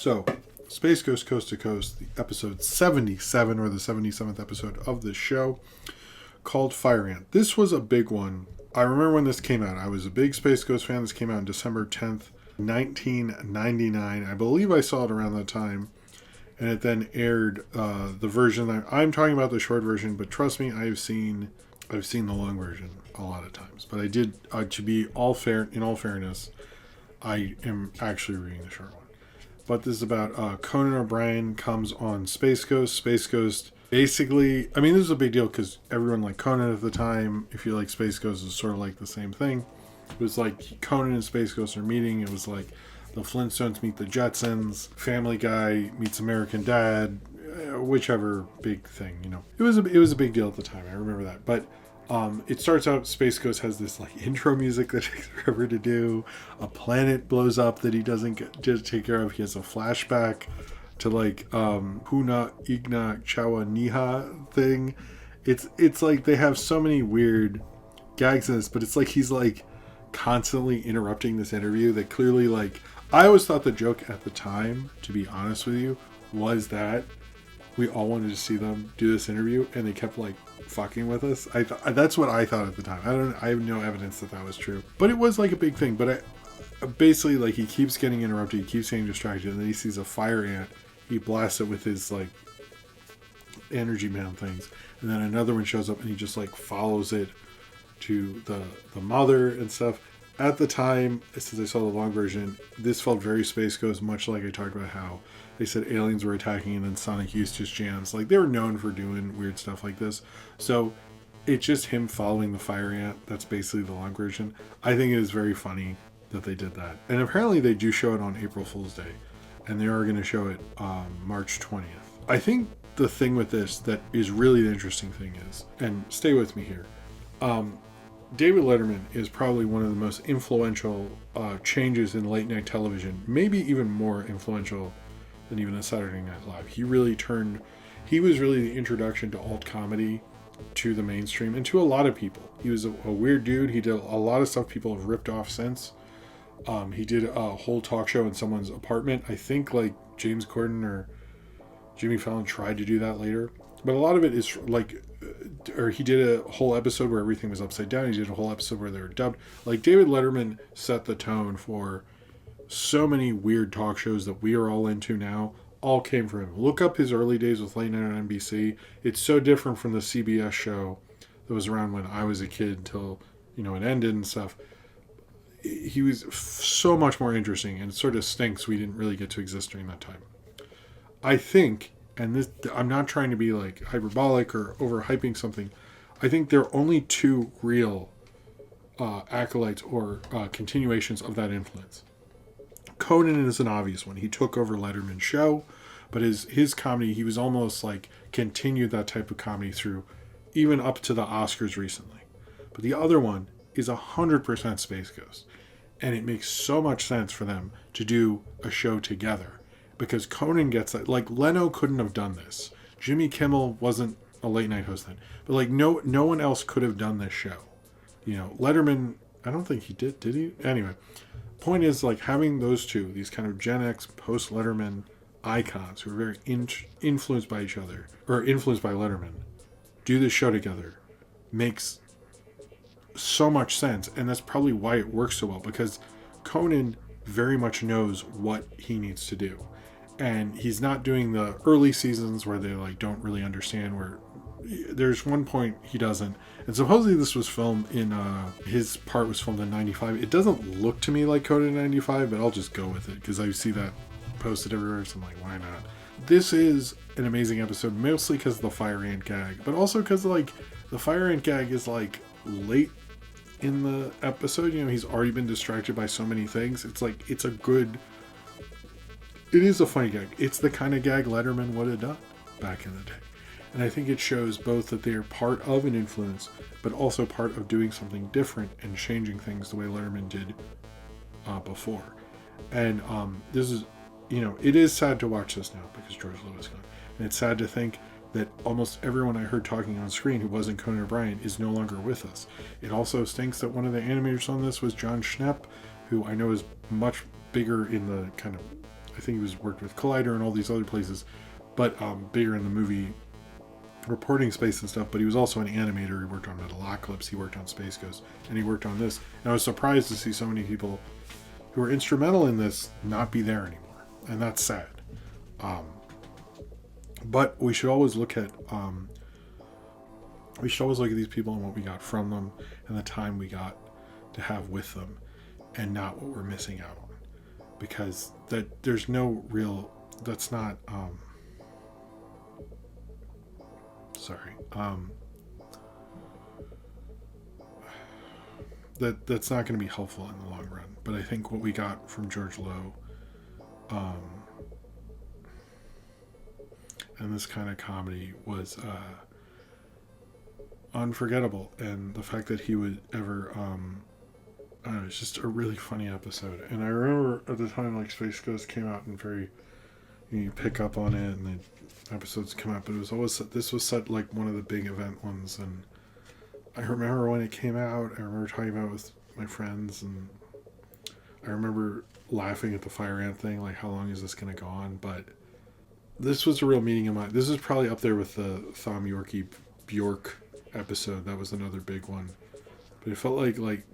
So, Space Ghost Coast to Coast, the episode 77, or the 77th episode of this show, called Fire Ant. This was a big one. I remember when this came out. I was a big Space Ghost fan. This came out on December 10th, 1999. I believe I saw it around that time. And it then aired the version that I'm talking about, the short version. But trust me, I've seen the long version a lot of times. But I did, to be in all fairness, I am actually reading the short one. But this is about Conan O'Brien comes on Space Ghost. Space Ghost, basically, I mean, this is a big deal because everyone liked Conan at the time. If you like Space Ghost, it's sort of like the same thing. It was like Conan and Space Ghost are meeting. It was like the Flintstones meet the Jetsons, Family Guy meets American Dad, whichever big thing, you know. It was a big deal at the time. I remember that. But it starts out, Space Ghost has this like intro music that takes forever to do. A planet blows up that he doesn't get to take care of. He has a flashback to like Huna Igna Chawa Niha thing. It's like they have so many weird gags in this, but it's like he's like constantly interrupting this interview that clearly, like, I always thought the joke at the time, to be honest with you, was that we all wanted to see them do this interview and they kept like fucking with us. That's what I thought at the time. I have no evidence that was true, but it was like a big thing. But basically, like, he keeps getting interrupted, he keeps getting distracted, and then he sees a fire ant. He blasts it with his like energy man things, and then another one shows up and he just like follows it to the mother and stuff. At the time, since I saw the long version, this felt very Space Ghost, much like I talked about how they said aliens were attacking and then Sonic used his jams. Like, they were known for doing weird stuff like this. So it's just him following the fire ant. That's basically the long version. I think it is very funny that they did that. And apparently they do show it on April Fool's Day. And they are going to show it March 20th. I think the thing with this that is really the interesting thing is, and stay with me here, David Letterman is probably one of the most influential changes in late night television, maybe even more influential than even a Saturday Night Live. He was really the introduction to alt comedy to the mainstream and to a lot of people. He was a weird dude. He did a lot of stuff people have ripped off since. He did a whole talk show in someone's apartment. I think like James Corden or Jimmy Fallon tried to do that later. But a lot of it is like, or he did a whole episode where everything was upside down. He did a whole episode where they were dubbed. Like, David Letterman set the tone for so many weird talk shows that we are all into now. All came from him. Look up his early days with Late Night on NBC. It's so different from the CBS show that was around when I was a kid until, you know, it ended and stuff. He was so much more interesting, and it sort of stinks we didn't really get to exist during that time. I think, and this, I'm not trying to be like hyperbolic or overhyping something, I think there are only two real acolytes or continuations of that influence. Conan is an obvious one. He took over Letterman's show, but his comedy, he was almost like continued that type of comedy through even up to the Oscars recently. But the other one is 100% Space Ghost. And it makes so much sense for them to do a show together. Because Conan gets that. Like, Leno couldn't have done this. Jimmy Kimmel wasn't a late night host then. But like, no one else could have done this show. You know, Letterman, I don't think he did he? Anyway, point is, like, having those two, these kind of Gen X post-Letterman icons who are very influenced by each other, or influenced by Letterman, do this show together makes so much sense. And that's probably why it works so well, because Conan very much knows what he needs to do. And he's not doing the early seasons where they like don't really understand where there's one point he doesn't. And supposedly this was filmed in his part was filmed in 95. It doesn't look to me like Conan in 95, but I'll just go with it because I see that posted everywhere, so I'm like, why not? This is an amazing episode, mostly because of the fire ant gag, but also because like the fire ant gag is like late in the episode. You know, he's already been distracted by so many things. It's like, it is a funny gag. It's the kind of gag Letterman would have done back in the day. And I think it shows both that they are part of an influence, but also part of doing something different and changing things the way Letterman did before. And this is, you know, it is sad to watch this now because George Lewis gone. And it's sad to think that almost everyone I heard talking on screen who wasn't Conan O'Brien is no longer with us. It also stinks that one of the animators on this was John Schnepp, who I know is much bigger in the kind of I think he was worked with Collider and all these other places, but bigger in the movie reporting space and stuff. But he was also an animator. He worked on Metalocalypse, he worked on Space Ghost, and he worked on this. And I was surprised to see so many people who were instrumental in this not be there anymore, and that's sad. But we should always look at these people and what we got from them and the time we got to have with them, and not what we're missing out on, because there's no real, that's not that's not going to be helpful in the long run. But I think what we got from George Lowe and this kind of comedy was unforgettable, and the fact that he would ever I don't know, it's just a really funny episode. And I remember at the time, like, Space Ghost came out, and you pick up on it and the episodes come out, but it was always, this was set like one of the big event ones. And I remember when it came out, I remember talking about it with my friends, and I remember laughing at the Fire Ant thing, like, how long is this going to go on? But this was a real meeting of mine. This is probably up there with the Thom Yorke Bjork episode. That was another big one. But it felt like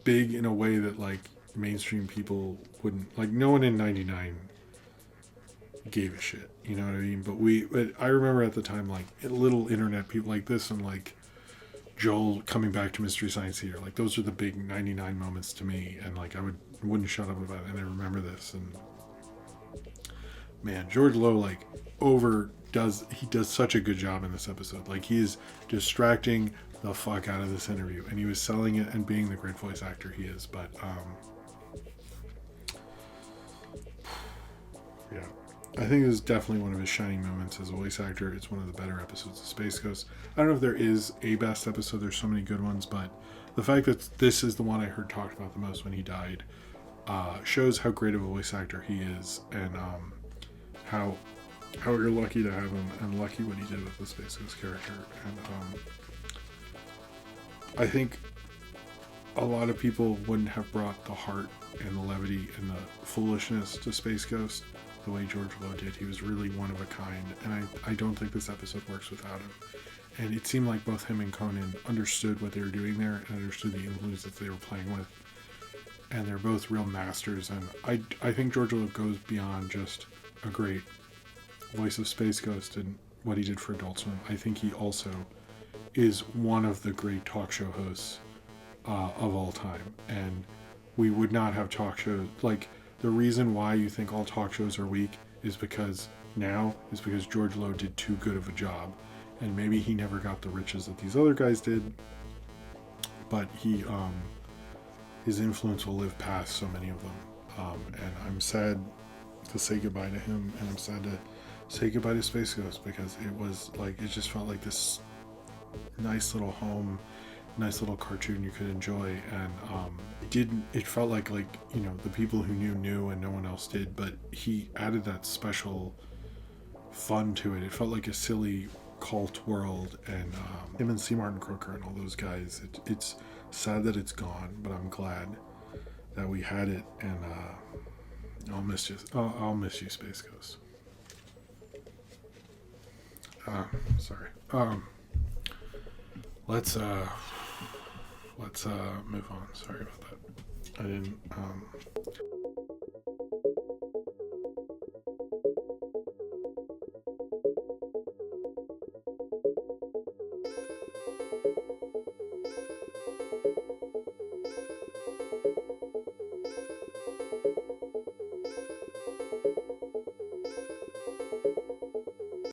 big in a way that, like, mainstream people wouldn't, like, no one in 99 gave a shit, you know what I mean? But I remember at the time, like, little internet people like this, and like Joel coming back to Mystery Science Theater, like, those are the big 99 moments to me, and like I wouldn't shut up about it. And I remember this, and man, George Lowe, like, he does such a good job in this episode. Like, he is distracting the fuck out of this interview, and he was selling it and being the great voice actor he is. But yeah, I think this is definitely one of his shining moments as a voice actor. It's one of the better episodes of Space Ghost. I don't know if there is a best episode. There's so many good ones, but the fact that this is the one I heard talked about the most when he died shows how great of a voice actor he is, and how you're lucky to have him, and lucky what he did with the Space Ghost character. And I think a lot of people wouldn't have brought the heart and the levity and the foolishness to Space Ghost the way George Lowe did. He was really one of a kind, and I don't think this episode works without him. And it seemed like both him and Conan understood what they were doing there, and understood the influence that they were playing with. And they're both real masters, and I think George Lowe goes beyond just a great voice of Space Ghost and what he did for Adult Swim. I think he also is one of the great talk show hosts of all time. And we would not have talk shows, like, the reason why you think all talk shows are weak is because George Lowe did too good of a job. And maybe he never got the riches that these other guys did, but his influence will live past so many of them. And I'm sad to say goodbye to him, and I'm sad to say goodbye to Space Ghost, because it was like, it just felt like this nice little home, nice little cartoon you could enjoy. And it felt like, you know, the people who knew and no one else did, but he added that special fun to it. It felt like a silly cult world, and him and C. Martin Crooker and all those guys, it's sad that it's gone, but I'm glad that we had it. And I'll miss you, Space Ghost. Sorry. Let's move on. Sorry about that. I didn't